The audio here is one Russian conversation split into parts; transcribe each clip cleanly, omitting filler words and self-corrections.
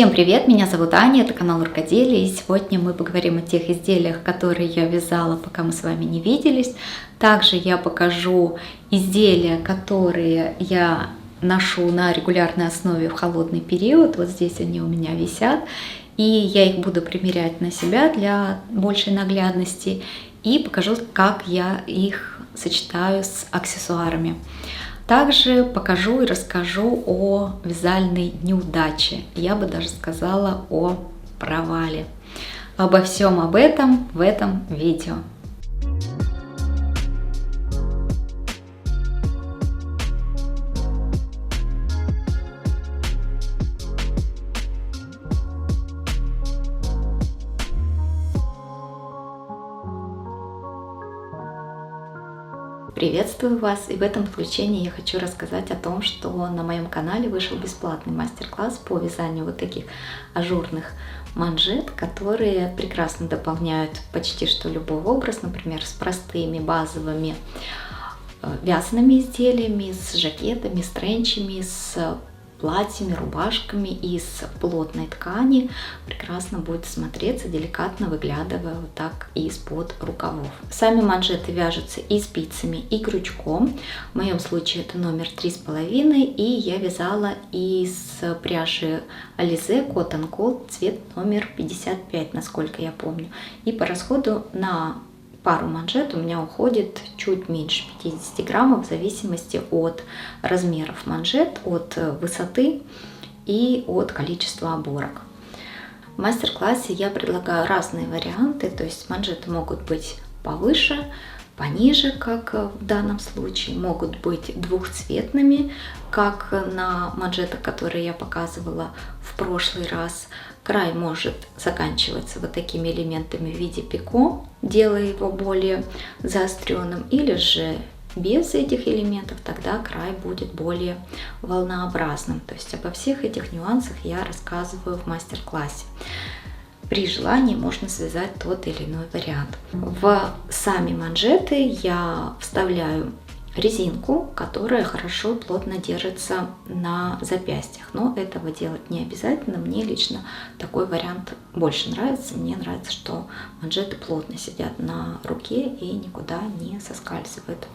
Всем привет, меня зовут Аня, это канал Рукоделия, и сегодня мы поговорим о тех изделиях, которые я вязала, пока мы с вами не виделись. Также я покажу изделия, которые я ношу на регулярной основе в холодный период. Вот здесь они у меня висят, и я их буду примерять на себя для большей наглядности и покажу, как я их сочетаю с аксессуарами. Также покажу и расскажу о вязальной неудаче, я бы даже сказала о провале. Обо всем об этом в этом видео. Приветствую вас, и в этом включении я хочу рассказать о том, что на моем канале вышел бесплатный мастер-класс по вязанию вот таких ажурных манжет, которые прекрасно дополняют почти что любой образ, например, с простыми базовыми вязаными изделиями, с жакетами, с тренчами, с платьями, рубашками из плотной ткани. Прекрасно будет смотреться, деликатно выглядывая вот так из-под рукавов. Сами манжеты вяжутся и спицами, и крючком. В моем случае это номер 3,5, и я вязала из пряжи Alize Cotton Gold, цвет номер 55, насколько я помню. И по расходу на пару манжет у меня уходит чуть меньше 50 граммов в зависимости от размеров манжет, от высоты и от количества оборок. В мастер-классе я предлагаю разные варианты, то есть манжеты могут быть повыше, пониже, как в данном случае, могут быть двухцветными, как на манжетах, которые я показывала в прошлый раз. Край может заканчиваться вот такими элементами в виде пико, делая его более заостренным, или же без этих элементов, тогда край будет более волнообразным. То есть обо всех этих нюансах я рассказываю в мастер-классе. При желании можно связать тот или иной вариант. В сами манжеты я вставляю резинку, которая хорошо плотно держится на запястьях, но этого делать не обязательно. Мне лично такой вариант больше нравится. Мне нравится, что манжеты плотно сидят на руке и никуда не соскальзывают.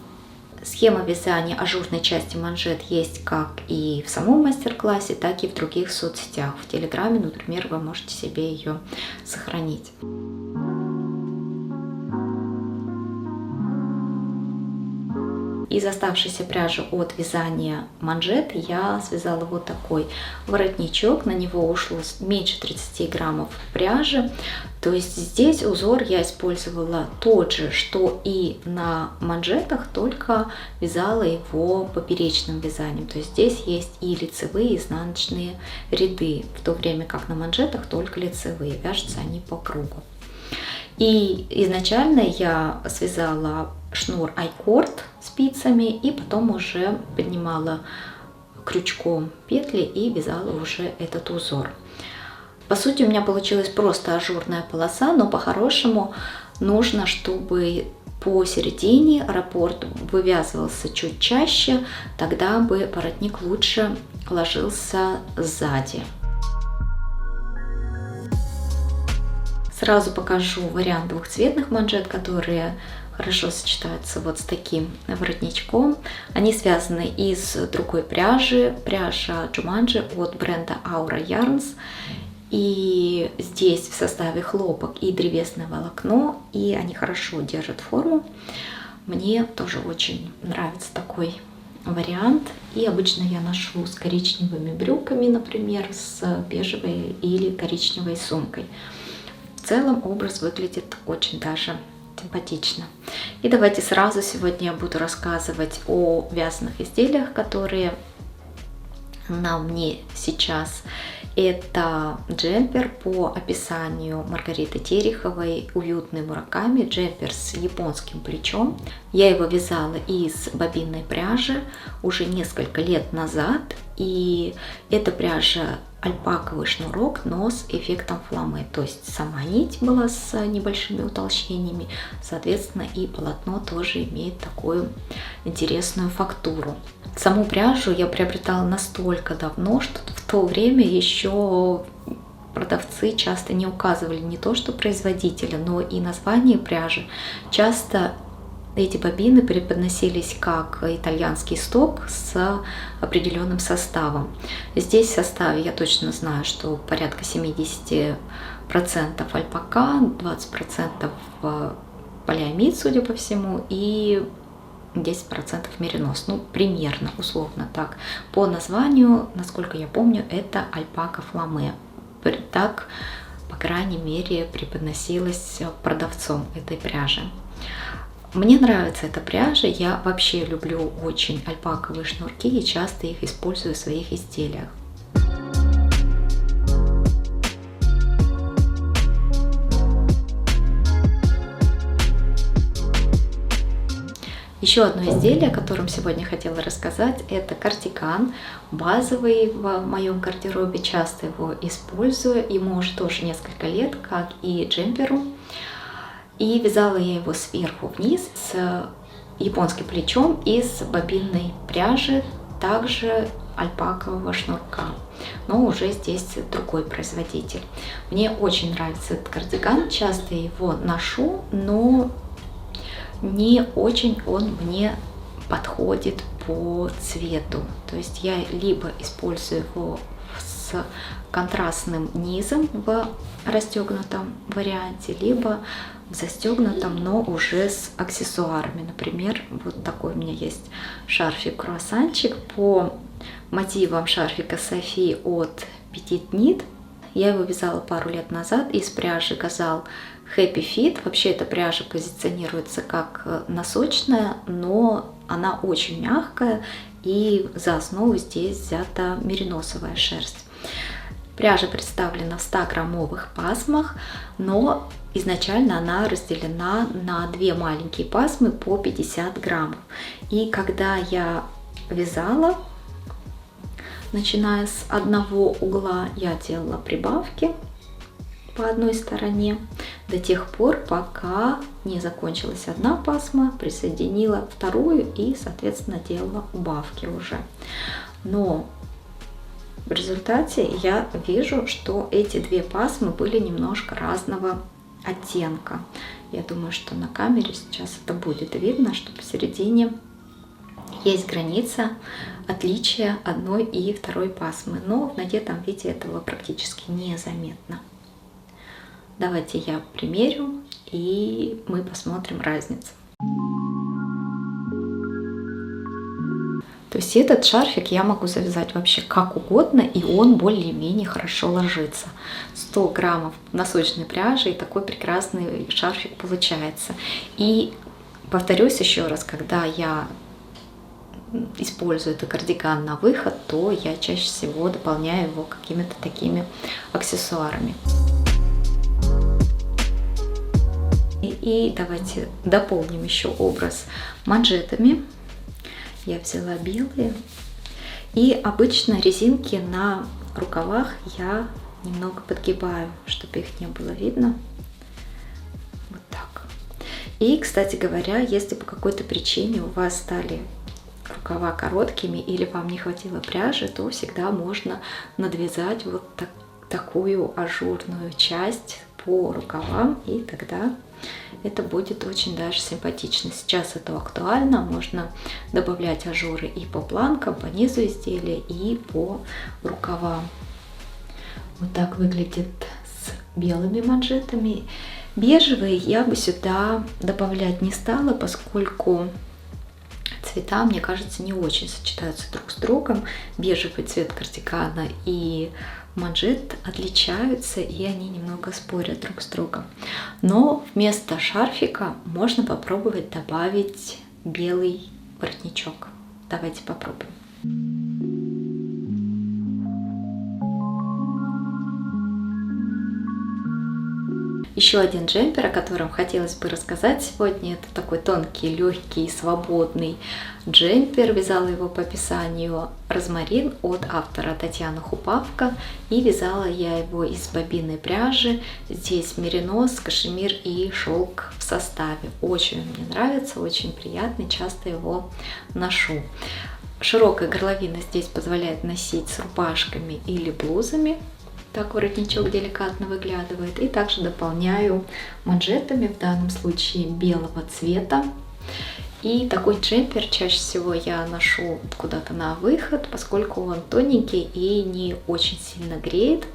Схема вязания ажурной части манжет есть как и в самом мастер-классе, так и в других соцсетях. В Телеграме, например, вы можете себе ее сохранить. Из оставшейся пряжи от вязания манжет я связала вот такой воротничок. На него ушло меньше 30 граммов пряжи. То есть здесь узор я использовала тот же, что и на манжетах, только вязала его поперечным вязанием. То есть здесь есть и лицевые, и изнаночные ряды, в то время как на манжетах только лицевые. Вяжутся они по кругу. И изначально я связала шнур айкорд спицами и потом уже поднимала крючком петли и вязала уже этот узор. По сути, у меня получилась просто ажурная полоса, но по-хорошему нужно, чтобы посередине раппорт вывязывался чуть чаще, тогда бы воротник лучше ложился сзади. Сразу покажу вариант двухцветных манжет, которые хорошо сочетаются вот с таким воротничком. Они связаны из другой пряжи, пряжа Jumanji от бренда Aura Yarns. И здесь в составе хлопок и древесное волокно, и они хорошо держат форму. Мне тоже очень нравится такой вариант. И обычно я ношу с коричневыми брюками, например, с бежевой или коричневой сумкой. В целом образ выглядит очень даже симпатично. И давайте сразу сегодня я буду рассказывать о вязаных изделиях, которые на мне сейчас. Это джемпер по описанию Маргариты Тереховой «Уютный Мураками», джемпер с японским плечом. Я его вязала из бобинной пряжи уже несколько лет назад, и эта пряжа альпаковый шнурок, но с эффектом фламе, то есть сама нить была с небольшими утолщениями, соответственно и полотно тоже имеет такую интересную фактуру. Саму пряжу я приобретала настолько давно, что в то время еще продавцы часто не указывали не то что производителя, но и название пряжи. Часто эти бобины преподносились как итальянский сток с определенным составом. Здесь в составе я точно знаю, что порядка 70% альпака, 20% полиамид, судя по всему, и 10% меринос. Ну, примерно, условно так. По названию, насколько я помню, это альпака фламе. Так, по крайней мере, преподносилась продавцом этой пряжи. Мне нравится эта пряжа, я вообще люблю очень альпаковые шнурки и часто их использую в своих изделиях. Еще одно изделие, о котором сегодня хотела рассказать, это кардиган, базовый в моем гардеробе, часто его использую, ему уже тоже несколько лет, как и джемперу. И вязала я его сверху вниз с японским плечом из бобинной пряжи, также альпакового шнурка, но уже здесь другой производитель. Мне очень нравится этот кардиган, часто его ношу, но не очень он мне подходит по цвету. То есть я либо использую его с контрастным низом в расстегнутом варианте, либо в застегнутом, но уже с аксессуарами. Например, вот такой у меня есть шарфик-круассанчик по мотивам шарфика Софи от Petit Knit. Я его вязала пару лет назад из пряжи Gazal Happy Fit. Вообще эта пряжа позиционируется как носочная, но она очень мягкая, и за основу здесь взята мериносовая шерсть. Пряжа представлена в 100-граммовых пасмах, но изначально она разделена на две маленькие пасмы по 50 граммов. И когда я вязала, начиная с одного угла, я делала прибавки по одной стороне до тех пор, пока не закончилась одна пасма, присоединила вторую и, соответственно, делала убавки уже. Но в результате я вижу, что эти две пасмы были немножко разного оттенка. Я думаю, что на камере сейчас это будет видно, что посередине есть граница отличия одной и второй пасмы, но в надетом виде этого практически незаметно. Давайте я примерю, и мы посмотрим разницу. То есть этот шарфик я могу завязать вообще как угодно, и он более-менее хорошо ложится. 100 граммов носочной пряжи, и такой прекрасный шарфик получается. И повторюсь еще раз, когда я использую этот кардиган на выход, то я чаще всего дополняю его какими-то такими аксессуарами. И давайте дополним еще образ манжетами. Я взяла белые. И обычно резинки на рукавах я немного подгибаю, чтобы их не было видно. Вот так. И, кстати говоря, если по какой-то причине у вас стали рукава короткими или вам не хватило пряжи, то всегда можно надвязать вот такую ажурную часть по рукавам, и тогда это будет очень даже симпатично. Сейчас это актуально, можно добавлять ажуры и по планкам, по низу изделия, и по рукавам. Вот так выглядит с белыми манжетами. Бежевые я бы сюда добавлять не стала, поскольку цвета, мне кажется, не очень сочетаются друг с другом. Бежевый цвет кардигана и манжет отличаются, и они немного спорят друг с другом. Но вместо шарфика можно попробовать добавить белый воротничок. Давайте попробуем. Еще один джемпер, о котором хотелось бы рассказать сегодня, это такой тонкий, легкий, свободный джемпер. Вязала его по описанию «Розмарин» от автора Татьяны Хупавко. И вязала я его из бобинной пряжи. Здесь меринос, кашемир и шелк в составе. Очень мне нравится, очень приятный, часто его ношу. Широкая горловина здесь позволяет носить с рубашками или блузами. Так воротничок деликатно выглядывает. И также дополняю манжетами, в данном случае белого цвета. И такой джемпер чаще всего я ношу куда-то на выход, поскольку он тоненький и не очень сильно греет.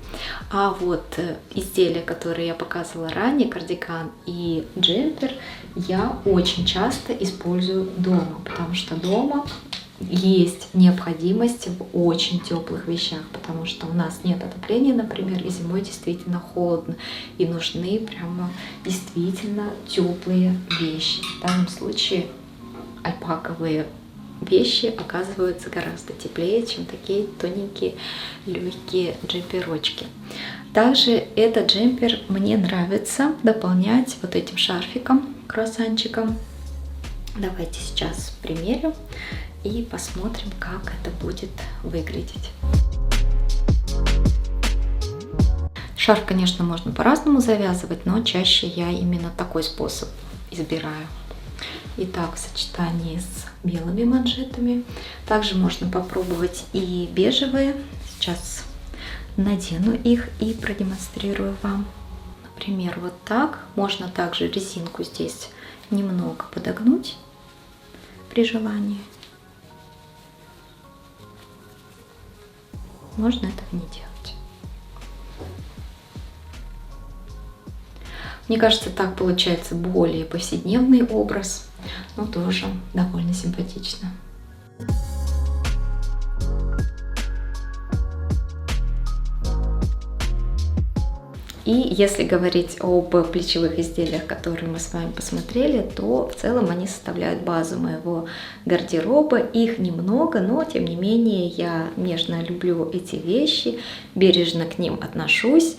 А вот изделия, которые я показывала ранее, кардиган и джемпер, я очень часто использую дома, потому что дома есть необходимость в очень теплых вещах, потому что у нас нет отопления, например, и зимой действительно холодно, и нужны прямо действительно теплые вещи. В данном случае альпаковые вещи оказываются гораздо теплее, чем такие тоненькие легкие джемперочки. Также этот джемпер мне нравится дополнять вот этим шарфиком, круассанчиком. Давайте сейчас примерю и посмотрим, как это будет выглядеть. Шарф, конечно, можно по-разному завязывать, но чаще я именно такой способ избираю. Итак, в сочетании с белыми манжетами. Также можно попробовать и бежевые. Сейчас надену их и продемонстрирую вам. Например, вот так. Можно также резинку здесь немного подогнуть при желании. Можно этого не делать. Мне кажется, так получается более повседневный образ, но тоже довольно симпатично. И если говорить об плечевых изделиях, которые мы с вами посмотрели, то в целом они составляют базу моего гардероба. Их немного, но тем не менее я нежно люблю эти вещи, бережно к ним отношусь.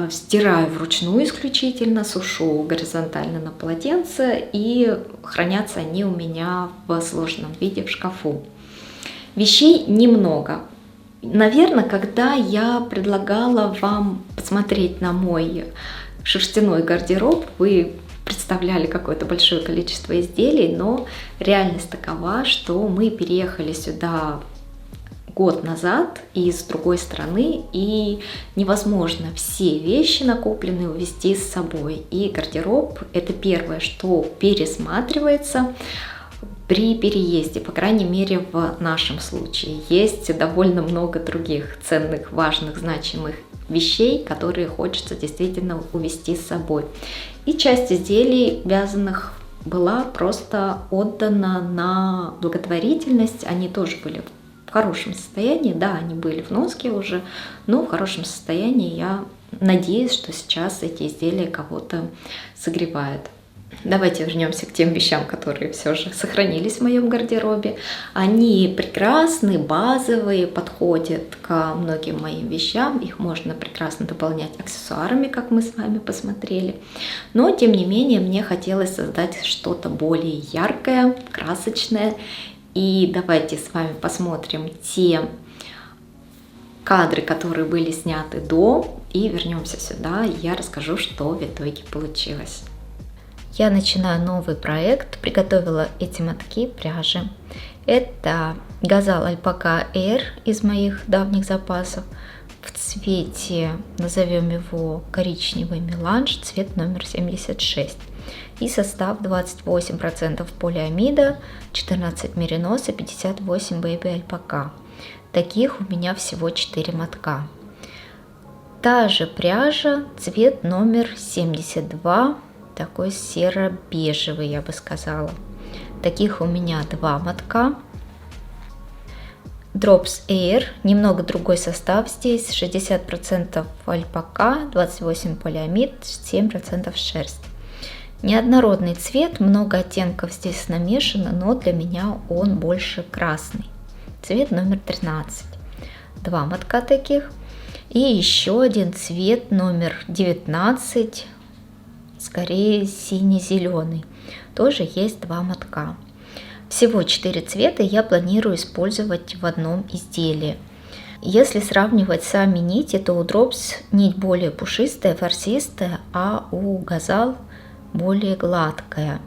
Стираю вручную исключительно, сушу горизонтально на полотенце, и хранятся они у меня в сложенном виде в шкафу. Вещей немного. Наверное, когда я предлагала вам посмотреть на мой шерстяной гардероб, вы представляли какое-то большое количество изделий, но реальность такова, что мы переехали сюда год назад из другой страны, и невозможно все вещи накопленные увезти с собой. И гардероб – это первое, что пересматривается при переезде, по крайней мере в нашем случае. Есть довольно много других ценных, важных, значимых вещей, которые хочется действительно увезти с собой. И часть изделий вязаных была просто отдана на благотворительность. Они тоже были в хорошем состоянии, да, они были в носке уже, но в хорошем состоянии. Я надеюсь, что сейчас эти изделия кого-то согревают. Давайте вернемся к тем вещам, которые все же сохранились в моем гардеробе. Они прекрасны, базовые, подходят ко многим моим вещам. Их можно прекрасно дополнять аксессуарами, как мы с вами посмотрели. Но, тем не менее, мне хотелось создать что-то более яркое, красочное. И давайте с вами посмотрим те кадры, которые были сняты до, и вернемся сюда, и я расскажу, что в итоге получилось. Я начинаю новый проект, приготовила эти мотки пряжи. Это Газал Альпака Air из моих давних запасов в цвете, назовем его коричневый меланж, цвет номер 76. И состав 28% полиамида, 14 мериноса, 58 бэйби альпака. Таких у меня всего 4 мотка. Та же пряжа, цвет номер 72, такой серо-бежевый, я бы сказала. Таких у меня 2 мотка. Drops Air, немного другой состав здесь, 60% альпака, 28% полиамид, 7% шерсть. Неоднородный цвет, много оттенков здесь намешано, но для меня он больше красный. Цвет номер 13. 2 мотка таких. И еще один цвет номер 19, скорее сине-зеленый. Тоже есть 2 мотка. Всего 4 цвета я планирую использовать в одном изделии. Если сравнивать сами нити, то у Drops нить более пушистая, форсистая, а у Газал более гладкая.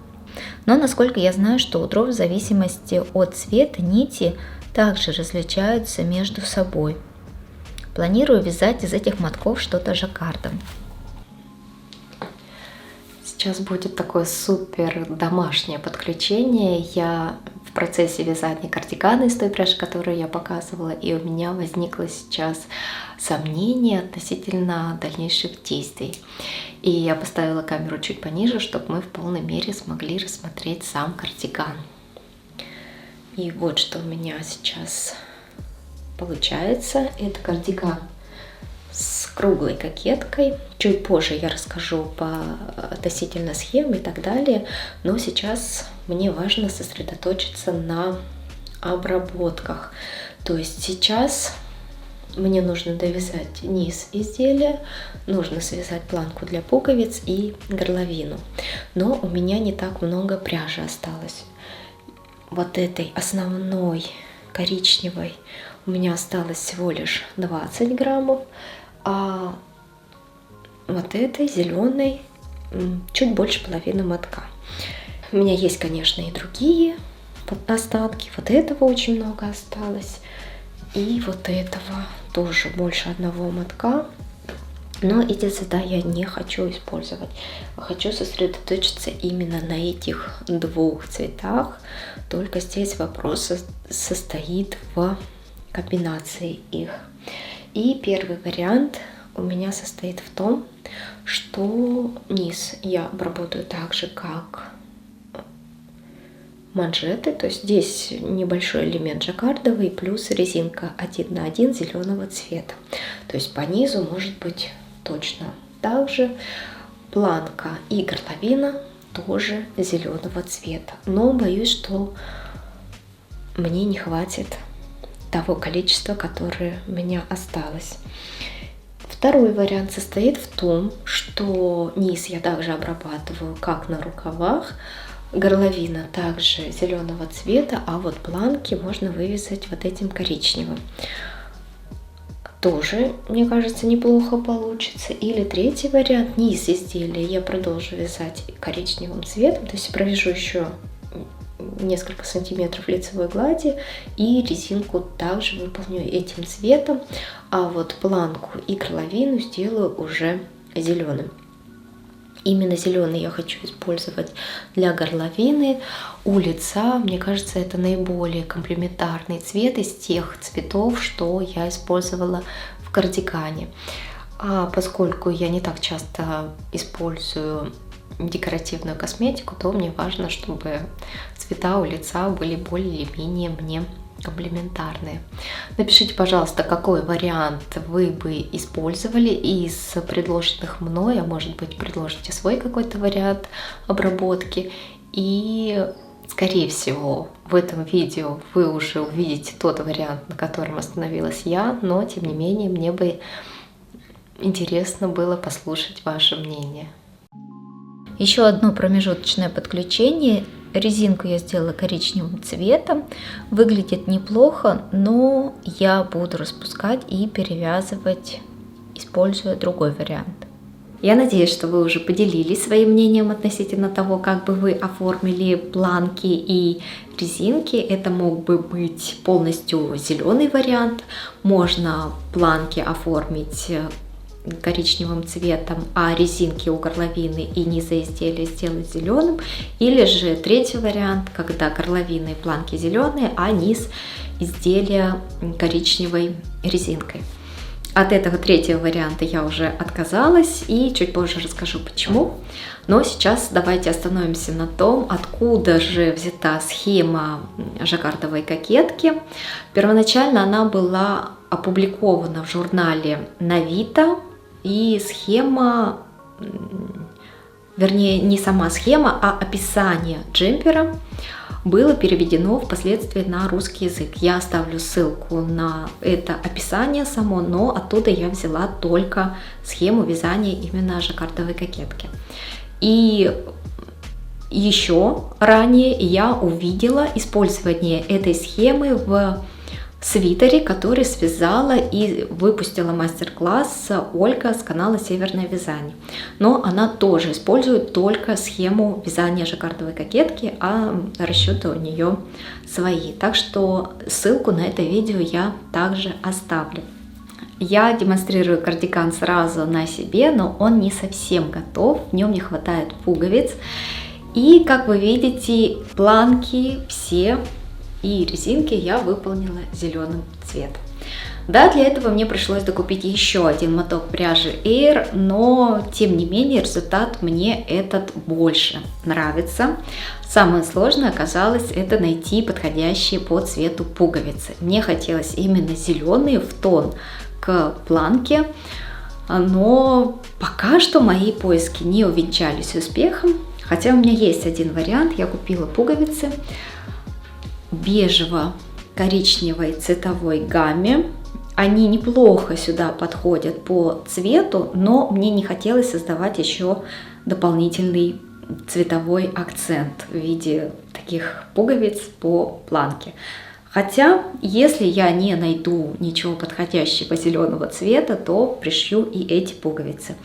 Но насколько я знаю, что у дров в зависимости от цвета нити также различаются между собой. Планирую вязать из этих мотков что-то жаккардом. Сейчас будет такое супер домашнее подключение. Я в процессе вязания кардигана из той пряжи, которую я показывала, и у меня возникло сейчас сомнение относительно дальнейших действий. И я поставила камеру чуть пониже, чтобы мы в полной мере смогли рассмотреть сам кардиган. И вот что у меня сейчас получается. Это кардиган с круглой кокеткой. Чуть позже я расскажу относительно схемы и так далее. Но сейчас мне важно сосредоточиться на обработках. То есть сейчас мне нужно довязать низ изделия, нужно связать планку для пуговиц и горловину. Но у меня не так много пряжи осталось. Вот этой основной коричневой у меня осталось всего лишь 20 граммов, а вот этой зеленой чуть больше половины мотка. У меня есть, конечно, и другие остатки. Вот этого очень много осталось. И вот этого тоже больше одного мотка. Но эти цвета я не хочу использовать. Хочу сосредоточиться именно на этих двух цветах. Только здесь вопрос состоит в комбинации их. И первый вариант у меня состоит в том, что низ я обработаю так же, как манжеты. То есть здесь небольшой элемент жаккардовый плюс резинка 1 на 1 зеленого цвета. То есть по низу может быть точно так же. Планка и горловина тоже зеленого цвета. Но боюсь, что мне не хватит того количества, которое у меня осталось. Второй вариант состоит в том, что низ я также обрабатываю, как на рукавах. Горловина также зеленого цвета, а вот планки можно вывязать вот этим коричневым. Тоже, мне кажется, неплохо получится. Или третий вариант, низ изделия я продолжу вязать коричневым цветом, то есть провяжу еще несколько сантиметров лицевой глади и резинку также выполню этим цветом, а вот планку и горловину сделаю уже зеленым. Именно зеленый я хочу использовать для горловины. У лица, мне кажется, это наиболее комплементарный цвет из тех цветов, что я использовала в кардигане. А поскольку я не так часто использую декоративную косметику, то мне важно, чтобы цвета у лица были более или менее мне комплементарные. Напишите, пожалуйста, какой вариант вы бы использовали из предложенных мной, а может быть, предложите свой какой-то вариант обработки. И, скорее всего, в этом видео вы уже увидите тот вариант, на котором остановилась я, но, тем не менее, мне бы интересно было послушать ваше мнение. Еще одно промежуточное подключение. Резинку я сделала коричневым цветом. Выглядит неплохо, но я буду распускать и перевязывать, используя другой вариант. Я надеюсь, что вы уже поделились своим мнением относительно того, как бы вы оформили планки и резинки. Это мог бы быть полностью зеленый вариант. Можно планки оформить коричневым цветом, а резинки у горловины и низа изделия сделать зеленым. Или же третий вариант, когда горловина и планки зеленые, а низ изделия коричневой резинкой. От этого третьего варианта я уже отказалась и чуть позже расскажу почему. Но сейчас давайте остановимся на том, откуда же взята схема жаккардовой кокетки. Первоначально она была опубликована в журнале Навита, и схема, вернее не сама схема, а описание джемпера было переведено впоследствии на русский язык. Я оставлю ссылку на это описание само, но оттуда я взяла только схему вязания именно жаккардовой кокетки. И еще ранее я увидела использование этой схемы в свитере, который связала и выпустила мастер-класс Ольга с канала Северное Вязание. Но она тоже использует только схему вязания жаккардовой кокетки, а расчеты у нее свои. Так что ссылку на это видео я также оставлю. Я демонстрирую кардиган сразу на себе, но он не совсем готов, в нем не хватает пуговиц. И, как вы видите, планки все и резинки я выполнила зеленым цветом. Да, для этого мне пришлось докупить еще один моток пряжи Air, но тем не менее результат мне этот больше нравится. Самое сложное оказалось это найти подходящие по цвету пуговицы. Мне хотелось именно зеленые в тон к планке, но пока что мои поиски не увенчались успехом. Хотя у меня есть один вариант, я купила пуговицы бежево-коричневой цветовой гамме. Они неплохо сюда подходят по цвету, но мне не хотелось создавать еще дополнительный цветовой акцент в виде таких пуговиц по планке. Хотя, если я не найду ничего подходящего зеленого цвета, то пришью и эти пуговицы.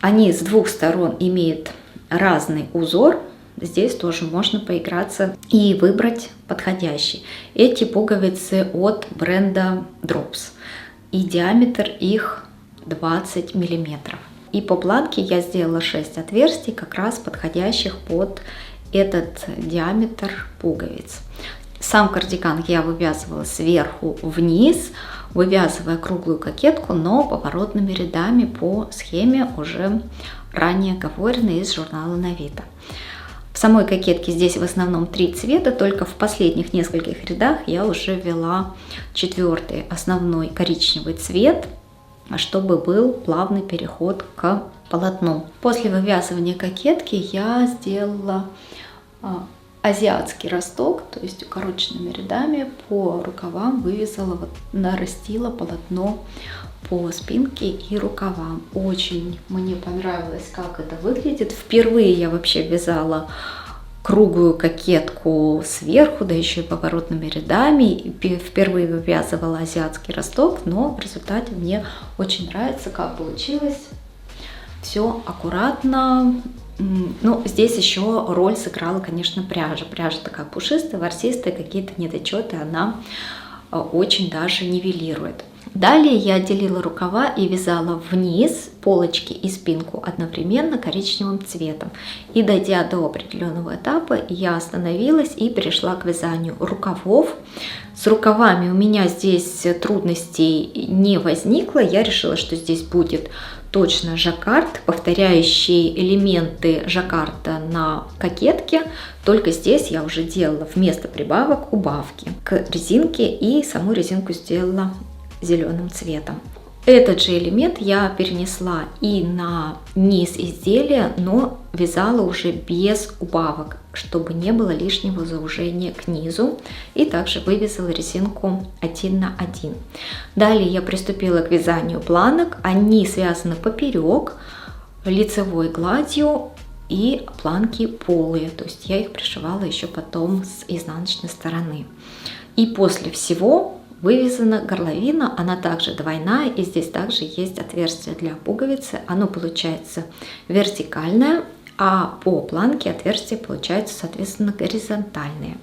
Они с двух сторон имеют разный узор. Здесь тоже можно поиграться и выбрать подходящий. Эти пуговицы от бренда Drops. И диаметр их 20 миллиметров. И по планке я сделала 6 отверстий, как раз подходящих под этот диаметр пуговиц. Сам кардиган я вывязывала сверху вниз, вывязывая круглую кокетку, но поворотными рядами по схеме уже ранее оговоренной из журнала Новита. В самой кокетке здесь в основном 3 цвета, только в последних нескольких рядах я уже ввела 4-й основной коричневый цвет, чтобы был плавный переход к полотну. После вывязывания кокетки я сделала азиатский росток, то есть укороченными рядами по рукавам вывязала, нарастила полотно по спинке и рукавам. Очень мне понравилось, как это выглядит. Впервые я вообще вязала круглую кокетку сверху, да еще и поворотными рядами. Впервые вывязывала азиатский росток, но в результате мне очень нравится, как получилось. Все аккуратно. Ну, здесь еще роль сыграла, конечно, пряжа. Пряжа такая пушистая, ворсистая, какие-то недочеты она очень даже нивелирует. Далее я отделила рукава и вязала вниз полочки и спинку одновременно коричневым цветом. И дойдя до определенного этапа, я остановилась и перешла к вязанию рукавов. С рукавами у меня здесь трудностей не возникло. Я решила, что здесь будет точно жаккард, повторяющий элементы жаккарда на кокетке. Только здесь я уже делала вместо прибавок убавки к резинке и саму резинку сделала зеленым цветом. Этот же элемент я перенесла и на низ изделия, но вязала уже без убавок, чтобы не было лишнего заужения к низу, и также вывязала резинку 1 на 1. Далее я приступила к вязанию планок. Они связаны поперек лицевой гладью, и планки полые, то есть я их пришивала еще потом с изнаночной стороны. И после всего вывязана горловина, она также двойная, и здесь также есть отверстие для пуговицы. Оно получается вертикальное, а по планке отверстия получаются, соответственно, горизонтальные.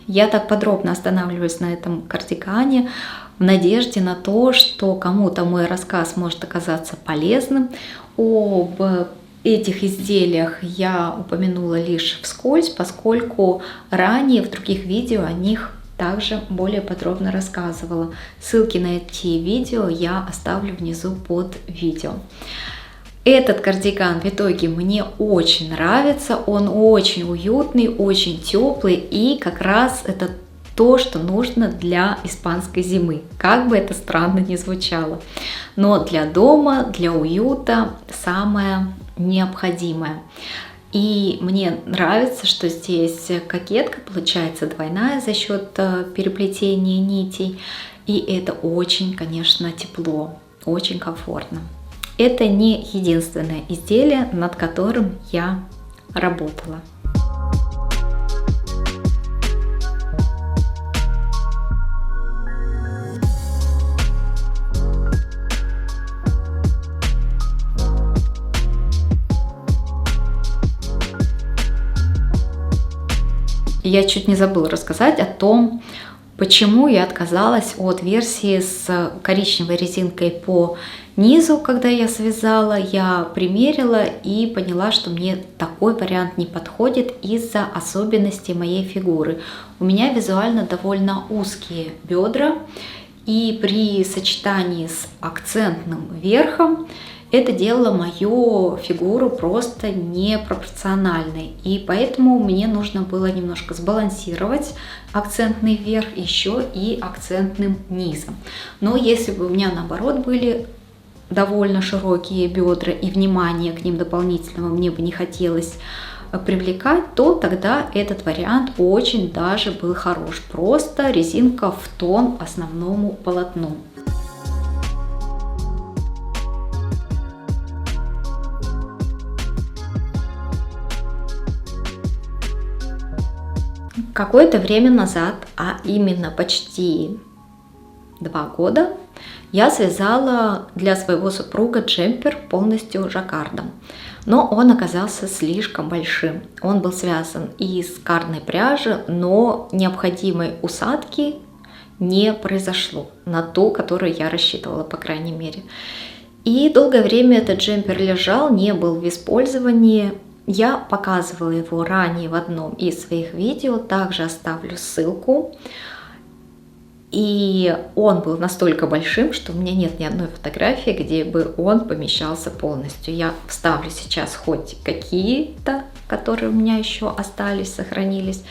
Я так подробно останавливаюсь на этом кардигане в надежде на то, что кому-то мой рассказ может оказаться полезным. Об этих изделиях я упомянула лишь вскользь, поскольку ранее в других видео о них также более подробно рассказывала. Ссылки на эти видео я оставлю внизу под видео. Этот кардиган в итоге мне очень нравится, он очень уютный, очень теплый, и как раз это то, что нужно для испанской зимы, как бы это странно ни звучало. Но для дома, для уюта самое необходимое. И мне нравится, что здесь кокетка получается двойная за счет переплетения нитей. И это очень, конечно, тепло, очень комфортно. Это не единственное изделие, над которым я работала. я чуть не забыла рассказать о том, почему я отказалась от версии с коричневой резинкой по низу, когда я связала. Я примерила и поняла, что мне такой вариант не подходит из-за особенностей моей фигуры. У меня визуально довольно узкие бедра, и при сочетании с акцентным верхом это делало мою фигуру просто непропорциональной. И поэтому мне нужно было немножко сбалансировать акцентный верх еще и акцентным низом. Но если бы у меня наоборот были довольно широкие бедра и внимание к ним дополнительного мне бы не хотелось привлекать, то тогда этот вариант очень даже был хорош. Просто резинка в тон основному полотну. Какое-то время назад, а именно почти 2 года, я связала для своего супруга джемпер полностью жаккардом, но он оказался слишком большим. Он был связан из кардной пряжи, но необходимой усадки не произошло на ту, которую я рассчитывала, по крайней мере. И долгое время этот джемпер лежал, не был в использовании. Я показывала его ранее в одном из своих видео, также оставлю ссылку. И он был настолько большим, что у меня нет ни одной фотографии, где бы он помещался полностью. Я вставлю сейчас хоть какие-то, которые у меня еще остались, сохранились,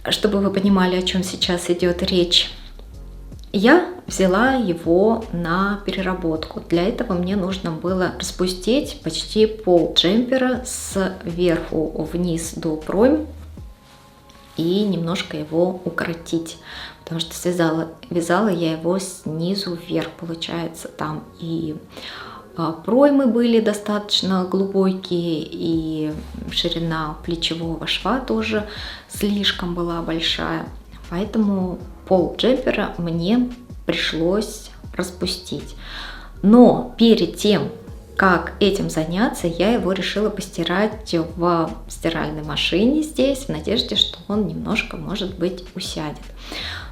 чтобы вы понимали, о чем сейчас идет речь. Я взяла его на переработку. Для этого мне нужно было распустить почти пол джемпера сверху вниз до пройм и немножко его укоротить, потому что вязала я его снизу вверх, получается, там и проймы были достаточно глубокие, и ширина плечевого шва тоже слишком была большая, поэтому пол джемпера мне пришлось распустить. Но перед тем, как этим заняться, я его решила постирать в стиральной машине здесь, в надежде, что он немножко, может быть, усядет.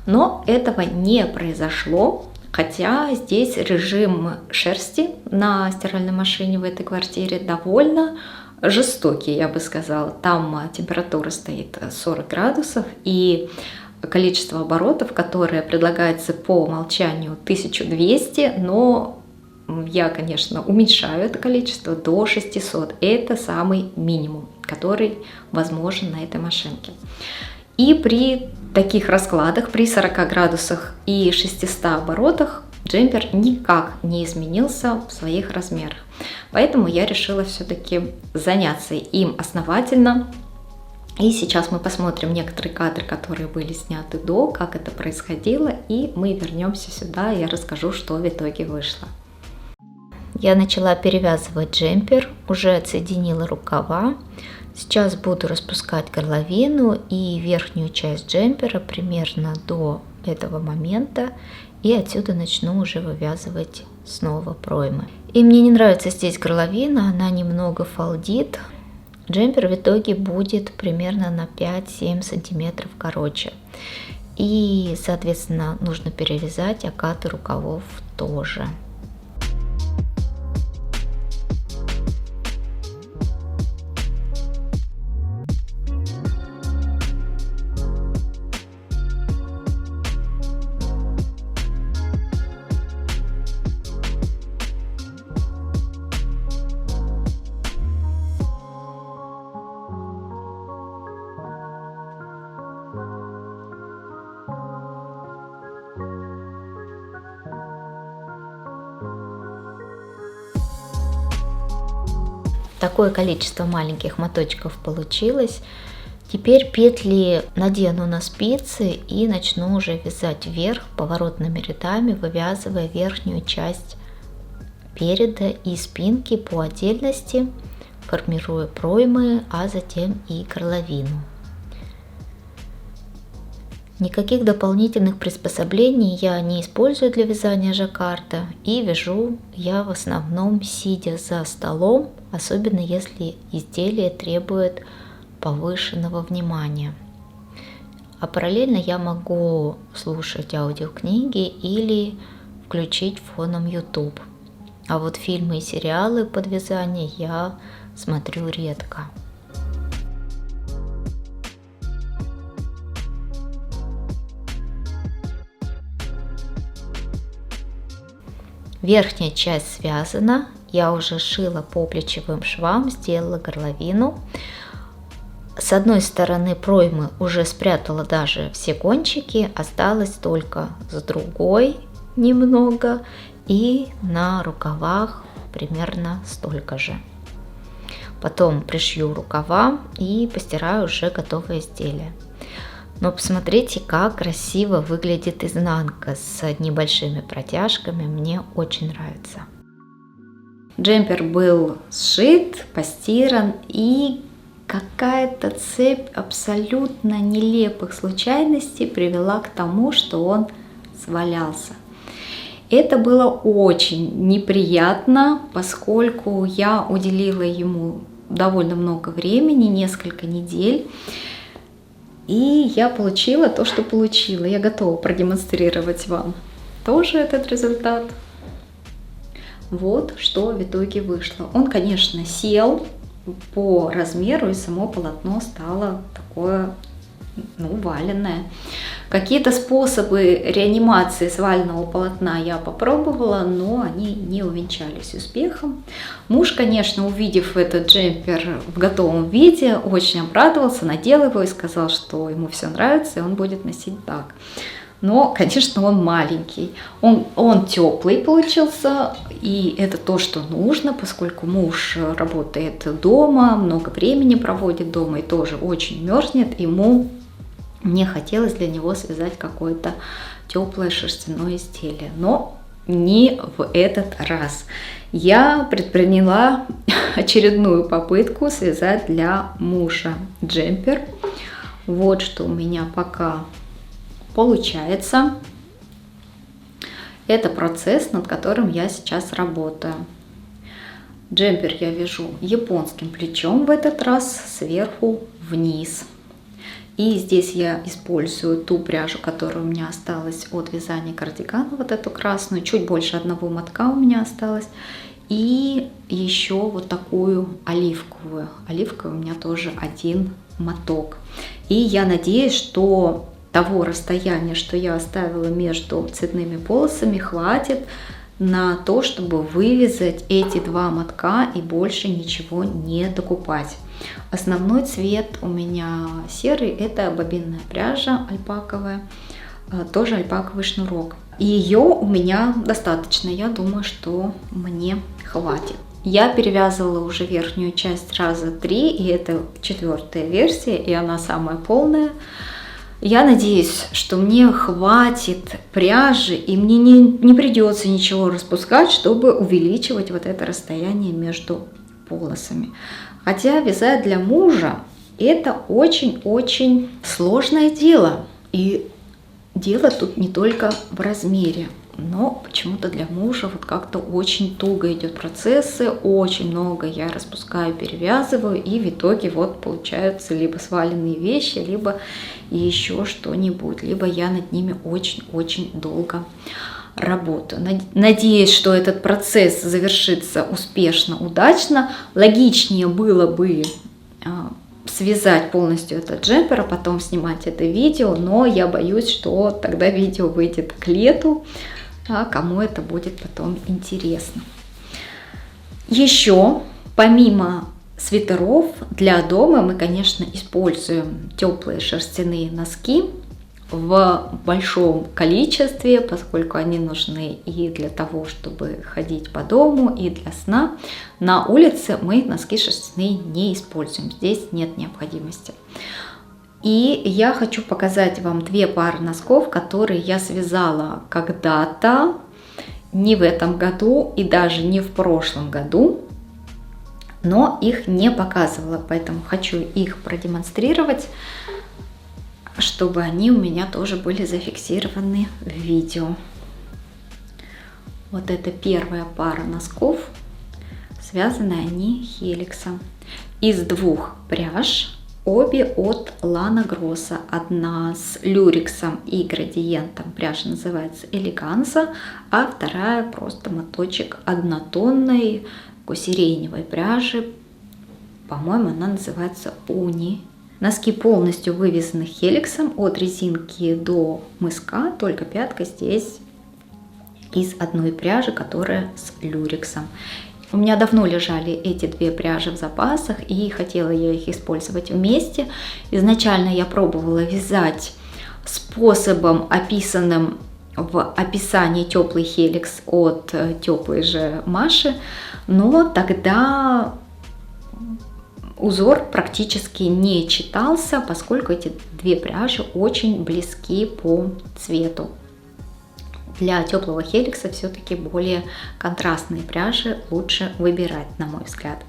Но этого не произошло, хотя здесь режим шерсти на стиральной машине в этой квартире довольно жестокий, я бы сказала. Там температура стоит 40 градусов, и количество оборотов, которое предлагается по умолчанию, 1200, но я, конечно, уменьшаю это количество до 600. Это самый минимум, который возможен на этой машинке. И при таких раскладах, при 40 градусах и 600 оборотах, джемпер никак не изменился в своих размерах. Поэтому я решила все-таки заняться им основательно. И сейчас мы посмотрим некоторые кадры, которые были сняты до, как это происходило, и мы вернемся сюда, и я расскажу, что в итоге вышло. Я начала перевязывать джемпер, уже отсоединила рукава. Сейчас буду распускать горловину и верхнюю часть джемпера примерно до этого момента, и отсюда начну уже вывязывать снова проймы. И мне не нравится здесь горловина, она немного фалдит. Джемпер в итоге будет примерно на 5-7 сантиметров короче. И, соответственно, нужно перевязать окаты рукавов тоже. Такое количество маленьких моточков получилось. Теперь петли надену на спицы и начну уже вязать вверх поворотными рядами, вывязывая верхнюю часть переда и спинки по отдельности, формируя проймы, а затем и горловину. Никаких дополнительных приспособлений я не использую для вязания жаккарда, и вяжу я в основном сидя за столом, особенно если изделие требует повышенного внимания. А параллельно я могу слушать аудиокниги или включить фоном YouTube. А вот фильмы и сериалы под вязание я смотрю редко. Верхняя часть связана, я уже шила по плечевым швам, сделала горловину. С одной стороны проймы уже спрятала даже все кончики, осталось только с другой немного, и на рукавах примерно столько же. Потом пришью рукава и постираю уже готовое изделие. Но посмотрите, как красиво выглядит изнанка с небольшими протяжками, мне очень нравится. Джемпер был сшит, постиран, и какая-то цепь абсолютно нелепых случайностей привела к тому, что он свалялся. Это было очень неприятно, поскольку я уделила ему довольно много времени, несколько недель. И я получила то, что получила. Я готова продемонстрировать вам тоже этот результат. Вот что в итоге вышло. Он, конечно, сел по размеру, и само полотно стало такое, валенное. Какие-то способы реанимации сваленного полотна я попробовала, но они не увенчались успехом. Муж, конечно, увидев этот джемпер в готовом виде, очень обрадовался, надел его и сказал, что ему все нравится, и он будет носить так. Но, конечно, он маленький, он теплый получился, и это то, что нужно, поскольку муж работает дома, много времени проводит дома и тоже очень мерзнет, мне хотелось для него связать какое-то теплое шерстяное изделие, но не в этот раз. Я предприняла очередную попытку связать для мужа джемпер. Вот что у меня пока получается. Это процесс, над которым я сейчас работаю. Джемпер я вяжу японским плечом в этот раз, сверху вниз. И здесь я использую ту пряжу, которая у меня осталась от вязания кардигана, вот эту красную, чуть больше одного мотка у меня осталось. И еще вот такую оливковую. Оливковая у меня тоже один моток. И я надеюсь, что того расстояния, что я оставила между цветными полосами, хватит на то, чтобы вывязать эти два мотка и больше ничего не докупать. Основной цвет у меня серый, это бобинная пряжа альпаковая, тоже альпаковый шнурок. И ее у меня достаточно, я думаю, что мне хватит. Я перевязывала уже верхнюю часть раза 3, и это 4-я версия, и она самая полная. Я надеюсь, что мне хватит пряжи, и мне не придется ничего распускать, чтобы увеличивать вот это расстояние между полосами. Хотя вязать для мужа это очень-очень сложное дело. И дело тут не только в размере, но почему-то для мужа вот как-то очень туго идет процессы, очень много я распускаю, перевязываю, и в итоге вот получаются либо сваленные вещи, либо еще что-нибудь, либо я над ними очень-очень долго работаю. Надеюсь, что этот процесс завершится успешно, удачно. Логичнее было бы связать полностью этот джемпер, а потом снимать это видео, но я боюсь, что тогда видео выйдет к лету, а кому это будет потом интересно. Еще, помимо свитеров, для дома мы, конечно, используем теплые шерстяные носки в большом количестве, поскольку они нужны и для того, чтобы ходить по дому, и для сна. На улице мы носки шерстяные не используем, здесь нет необходимости. И я хочу показать вам 2 пары носков, которые я связала когда-то, не в этом году и даже не в прошлом году, но их не показывала, поэтому хочу их продемонстрировать, чтобы они у меня тоже были зафиксированы в видео. Вот это первая пара носков, связаны они хеликсом из 2 пряж, Обе от Lana Grossa. Одна с люрексом и градиентом. Пряжа называется Элеганза, а вторая просто моточек однотонной такой сиреневой пряжи. По-моему, она называется Уни. Носки полностью вывязаны хеликсом от резинки до мыска, только пятка здесь из одной пряжи, которая с люрексом. У меня давно лежали эти две пряжи в запасах, и хотела я их использовать вместе. Изначально я пробовала вязать способом, описанным в описании теплый хеликс от теплой же Маши, но тогда узор практически не читался, поскольку эти две пряжи очень близки по цвету. Для теплого хеликса все-таки более контрастные пряжи лучше выбирать, на мой взгляд.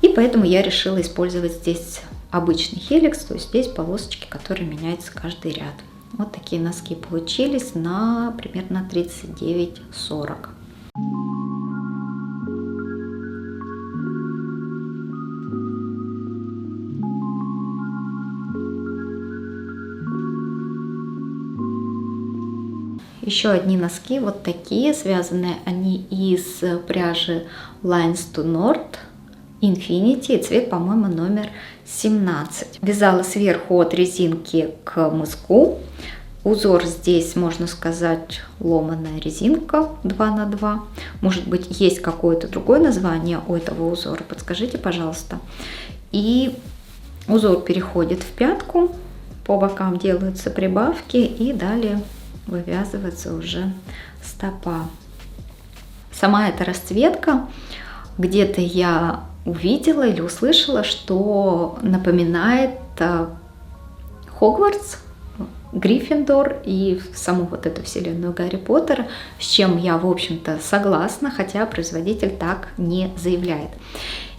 И поэтому я решила использовать здесь обычный хеликс, то есть здесь полосочки, которые меняются каждый ряд. Вот такие носки получились на примерно 39-40. Еще одни носки, вот такие, связанные они из пряжи Lines to North Infinity, и цвет, по-моему, номер 17. Вязала сверху от резинки к мыску. Узор здесь, можно сказать, ломаная резинка 2 на 2. Может быть, есть какое-то другое название у этого узора, подскажите, пожалуйста. И узор переходит в пятку, по бокам делаются прибавки, и далее вывязывается уже стопа. Сама эта расцветка, где-то я увидела или услышала, что напоминает Хогвартс, Гриффиндор и саму вот эту вселенную Гарри Поттера, с чем я, в общем-то, согласна, хотя производитель так не заявляет.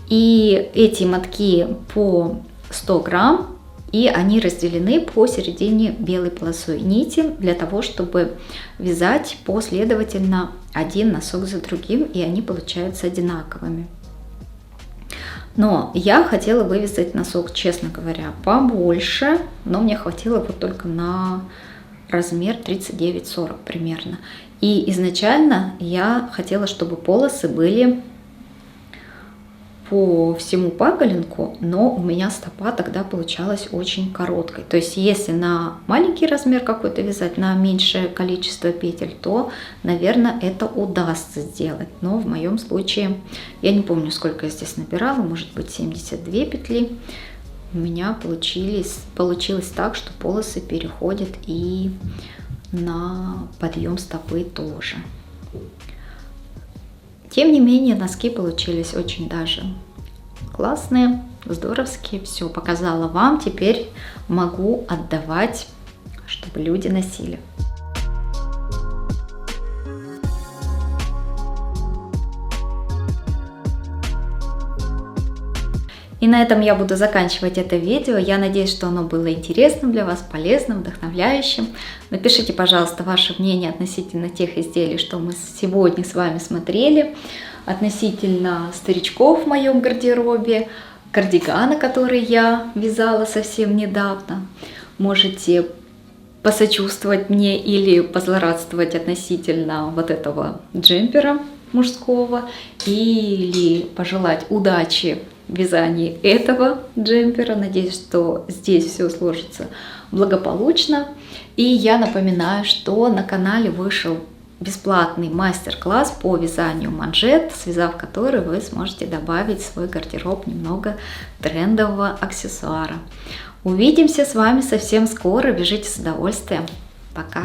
И эти мотки по 100 грамм, и они разделены посередине белой полосой нити для того, чтобы вязать последовательно один носок за другим, и они получаются одинаковыми. Но я хотела вывязать носок, честно говоря, побольше, но мне хватило вот только на размер 39-40 примерно. И изначально я хотела, чтобы полосы были по всему паголинку, но у меня стопа тогда получалась очень короткой. То есть если на маленький размер какой-то вязать, на меньшее количество петель, то, наверное, это удастся сделать. Но в моем случае, я не помню, сколько я здесь набирала, может быть 72 петли. У меня получилось так, что полосы переходят и на подъем стопы тоже. Тем не менее, носки получились очень даже классные, здоровские. Все показала вам, теперь могу отдавать, чтобы люди носили. И на этом я буду заканчивать это видео. Я надеюсь, что оно было интересным для вас, полезным, вдохновляющим. Напишите, пожалуйста, ваше мнение относительно тех изделий, что мы сегодня с вами смотрели, относительно старичков в моем гардеробе, кардигана, который я вязала совсем недавно. Можете посочувствовать мне или позлорадствовать относительно вот этого джемпера мужского, или пожелать удачи в вязании этого джемпера. Надеюсь, что здесь все сложится благополучно. И я напоминаю, что на канале вышел бесплатный мастер-класс по вязанию манжет, связав который вы сможете добавить в свой гардероб немного трендового аксессуара. Увидимся с вами совсем скоро. Вяжите с удовольствием. Пока!